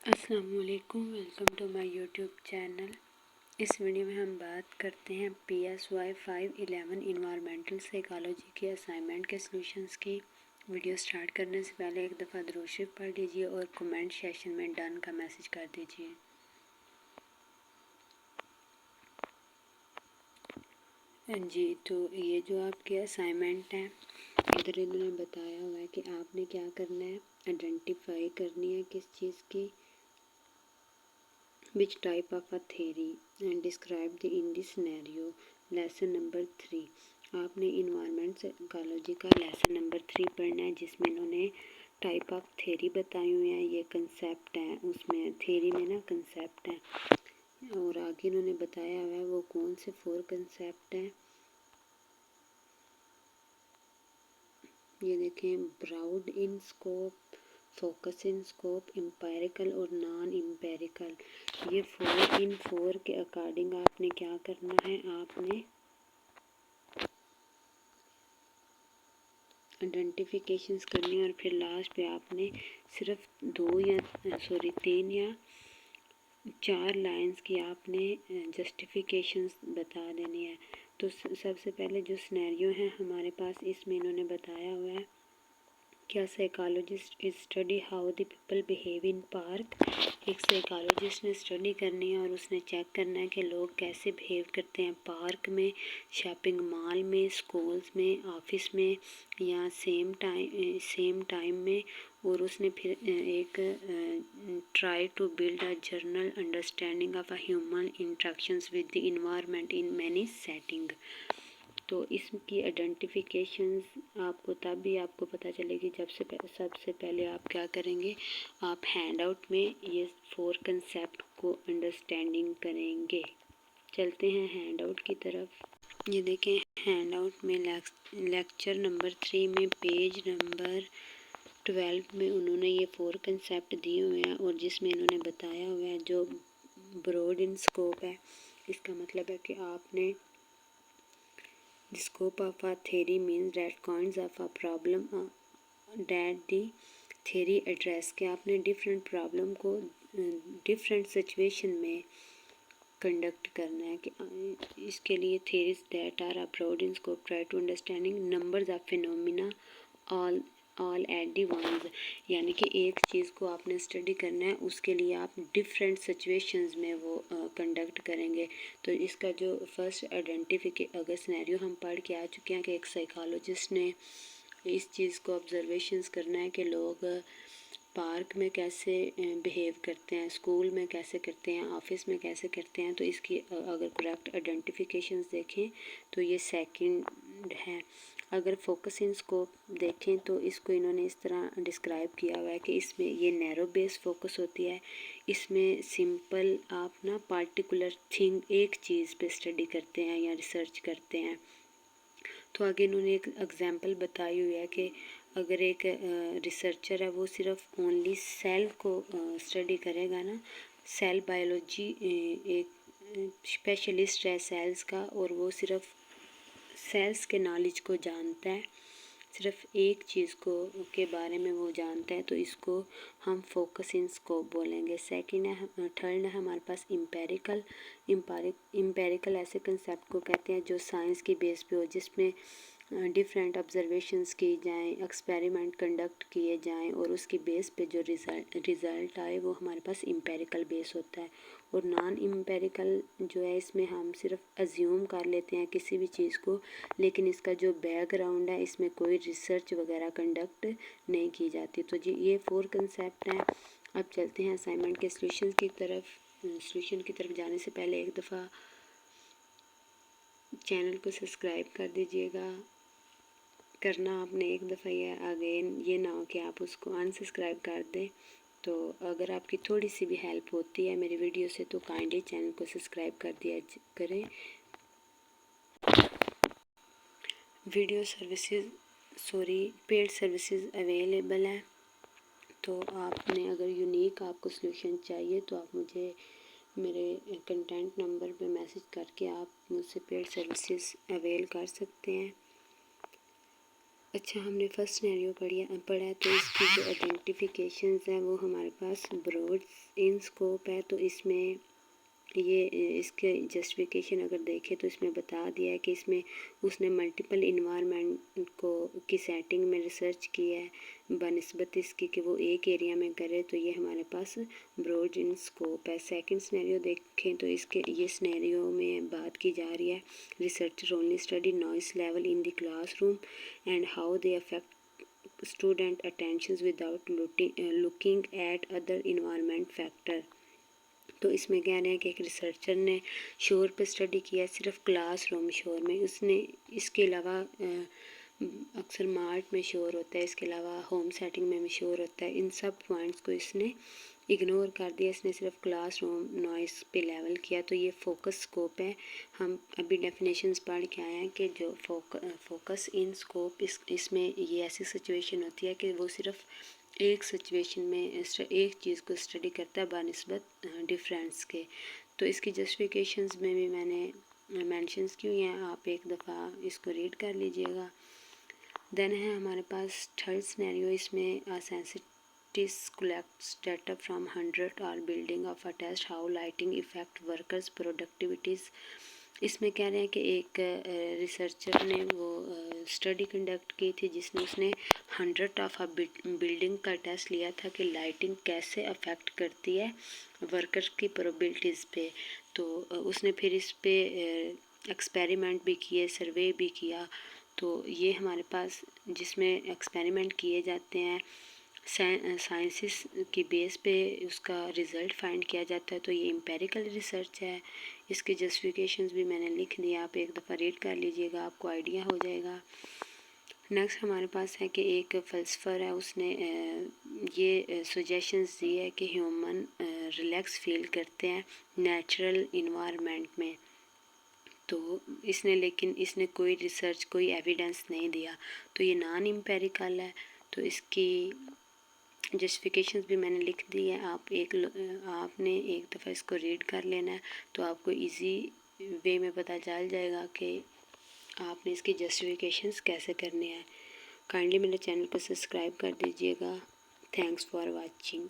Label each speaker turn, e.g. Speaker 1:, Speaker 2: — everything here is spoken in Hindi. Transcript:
Speaker 1: अस्सलामुअलैकुम, welcome to my YouTube channel. इस वीडियो में हम बात करते हैं PSY 511 इन्वायरमेंटल साइकोलॉजी के असाइनमेंट के सॉल्यूशंस की। वीडियो स्टार्ट करने से पहले एक दफ़ा दुरूद शरीफ पढ़ लीजिए और कमेंट सेक्शन में डन का मैसेज कर दीजिए। जी, तो ये जो आपके असाइनमेंट हैं, इधर इन्होंने बताया हुआ है कि आपने क्या करना है, आइडेंटिफाई करनी है किस चीज़ की, which type of a theory and describe the in the scenario। Lesson number 3 आपने इन्वायरमेंट साइकोलॉजी का लेसन नंबर 3 पढ़ना है, जिसमें इन्होंने टाइप ऑफ थेरी बताई हुई हैं। ये कंसेप्ट हैं, उसमें थेरी में ना कंसेप्ट हैं, और आगे इन्होंने बताया हुआ है वो कौन से 4 कंसेप्ट हैं। ये देखें, broad in scope, focus in scope, empirical और नॉन एम्पेरिकल। ये 4 इन 4 के अकॉर्डिंग आपने क्या करना है, आपने आइडेंटिफिकेशंस करनी है और फिर लास्ट पे आपने सिर्फ 3 या 4 लाइंस की आपने जस्टिफिकेशंस बता देनी है। तो सबसे पहले जो सिनेरियो है हमारे पास, इसमें इन्होंने बताया हुआ है क्या psychologist is study how the people behave in park. एक साइकोलॉजिस्ट ने स्टडी करनी है और उसने चेक करना है कि लोग कैसे बिहेव करते हैं पार्क में, शॉपिंग मॉल में, स्कूल्स में, ऑफिस में या सेम टाइम में। और उसने फिर एक try to build a general understanding of a human interactions with the environment in many setting. तो इसकी आइडेंटिफिकेशंस आपको तब भी आपको पता चलेगी जब सबसे पहले आप क्या करेंगे, आप हैंड आउट में ये 4 कंसेप्ट को अंडरस्टैंडिंग करेंगे। चलते हैं हैंड आउट की तरफ। ये देखें, हैंड आउट में लेक्चर नंबर 3 में पेज नंबर 12 में उन्होंने ये 4 कंसेप्ट दिए हुए हैं, और जिसमें इन्होंने बताया हुआ है जो ब्रॉड इन स्कोप है, इसका मतलब है कि आपने the scope of a theory means that kinds of a problem that the theory address के आपने डिफरेंट प्रॉब्लम को डिफरेंट सिचुएशन में कंडक्ट करना है। कि इसके लिए theories that are abroad in scope try to understanding numbers of phenomena all at the once। यानी कि एक चीज़ को आपने स्टडी करना है, उसके लिए आप डिफरेंट सिचुएशंस में वो कंडक्ट करेंगे। तो इसका जो फर्स्ट अगर सिनेरियो हम पढ़ के आ चुके हैं कि एक साइकोलॉजिस्ट ने इस चीज़ को ऑब्जर्वेशंस करना है कि लोग पार्क में कैसे बिहेव करते हैं, स्कूल में कैसे करते हैं, ऑफिस में कैसे करते हैं। तो इसकी अगर करेक्ट आइडेंटिफिकेशंस देखें तो ये सेकंड है। अगर फोकस इन स्कोप देखें तो इसको इन्होंने इस तरह डिस्क्राइब किया हुआ है कि इसमें ये नैरो बेस फोकस होती है। इसमें सिंपल आप ना पार्टिकुलर थिंग, एक चीज़ पे स्टडी करते हैं या रिसर्च करते हैं। तो आगे इन्होंने एक एग्जांपल बताई हुई है कि अगर एक रिसर्चर है वो सिर्फ ओनली सेल को स्टडी करेगा ना, सेल बायोलॉजी एक स्पेशलिस्ट है सेल्स का, और वो सिर्फ सेल्स के नॉलेज को जानता है, सिर्फ एक चीज़ को के बारे में वो जानता है, तो इसको हम फोकस इन स्कोप बोलेंगे। सेकंड है, थर्ड है हमारे पास इम्पेरिकल ऐसे कंसेप्ट को कहते हैं जो साइंस की बेस पे हो, जिसमें डिफरेंट ऑब्जर्वेशंस की जाएं, एक्सपेरिमेंट कंडक्ट किए जाएं और उसकी बेस पे जो रिज़ल्ट आए वो हमारे पास इम्पेरिकल बेस होता है। और नॉन इम्पेरिकल जो है, इसमें हम सिर्फ अज्यूम कर लेते हैं किसी भी चीज़ को, लेकिन इसका जो बैकग्राउंड है इसमें कोई रिसर्च वगैरह कंडक्ट नहीं की जाती। तो जी ये 4 कंसेप्ट हैं। अब चलते हैं असाइनमेंट के सॉल्यूशन की तरफ जाने से पहले एक दफ़ा चैनल को सब्सक्राइब कर दीजिएगा। करना आपने एक दफ़ा, या अगेन ये ना हो कि आप उसको अनसब्सक्राइब कर दें। तो अगर आपकी थोड़ी सी भी हेल्प होती है मेरी वीडियो से तो काइंडली चैनल को सब्सक्राइब कर दिया करें। वीडियो पेड सर्विसेज अवेलेबल है। तो आपने अगर यूनिक आपको सॉल्यूशन चाहिए तो आप मुझे मेरे कंटेंट नंबर पे मैसेज करके आप मुझसे पेड सर्विसेज अवेल कर सकते हैं। अच्छा, हमने फर्स्ट सिनेरियो पढ़ा है, तो इसकी जो आइडेंटिफिकेशंस हैं वो हमारे पास ब्रॉड इन स्कोप है। तो इसमें ये इसके जस्टिफिकेशन अगर देखें तो इसमें बता दिया है कि इसमें उसने मल्टीपल इन्वायरमेंट को की सेटिंग में रिसर्च की है बनिस्बत इसकी कि वो एक एरिया में करे, तो ये हमारे पास ब्रॉड इन स्कोप है। सेकंड सिनेरियो देखें तो इसके ये सिनेरियो में बात की जा रही है researcher only study noise level in the classroom and how they affect student attention without looking at other environment factor. तो इसमें कह रहे हैं कि एक रिसर्चर ने शोर पे स्टडी किया सिर्फ क्लासरूम शोर में। उसने इसके अलावा अक्सर मार्ट में शोर होता है, इसके अलावा होम सेटिंग में भी शोर होता है, इन सब पॉइंट्स को इसने इग्नोर कर दिया। इसने सिर्फ क्लासरूम नॉइस पे लेवल किया। तो ये फोकस स्कोप है। हम अभी डेफिनेशंस पढ़ के आए हैं कि जो फोकस इन स्कोप इसमें ये ऐसी सिचुएशन होती है कि वो सिर्फ एक सिचुएशन में एक चीज़ को स्टडी करता है बनिस्बत डिफरेंस के। तो इसकी जस्टिफिकेशंस में भी मैंने मेंशंस की हुई हैं, आप एक दफ़ा इसको रीड कर लीजिएगा। देन है हमारे पास थर्ड सिनेरियो। इसमें scientist collects data from 100 are building of a test how lighting effect workers productivities. इसमें कह रहे हैं कि एक रिसर्चर ने वो स्टडी कंडक्ट की थी जिसने उसने 100 ऑफ अ बिल्डिंग का टेस्ट लिया था कि लाइटिंग कैसे अफेक्ट करती है वर्कर्स की प्रोबेबिलिटीज़ पे। तो उसने फिर इस पे एक्सपेरिमेंट भी किए, सर्वे भी किया। तो ये हमारे पास जिसमें एक्सपेरिमेंट किए जाते हैं साइंसिस की बेस पे उसका रिज़ल्ट फाइंड किया जाता है, तो ये एम्पेरिकल रिसर्च है। इसके जस्टिफिकेशंस भी मैंने लिख दिया, आप एक दफ़ा रीड कर लीजिएगा, आपको आइडिया हो जाएगा। नेक्स्ट हमारे पास है कि एक फ़लसफ़र है, उसने ये सजेशंस दी है कि ह्यूमन रिलैक्स फील करते हैं नेचुरल इन्वायरमेंट में। तो लेकिन इसने कोई रिसर्च कोई एविडेंस नहीं दिया, तो ये नॉन एम्पेरिकल है। तो इसकी जस्टिफिकेशंस भी मैंने लिख दी है, आपने एक दफ़ा इसको रीड कर लेना है, तो आपको इजी वे में पता चल जाएगा कि आपने इसकी जस्टिफिकेशंस कैसे करने हैं। काइंडली मेरे चैनल को सब्सक्राइब कर दीजिएगा। Thanks for watching.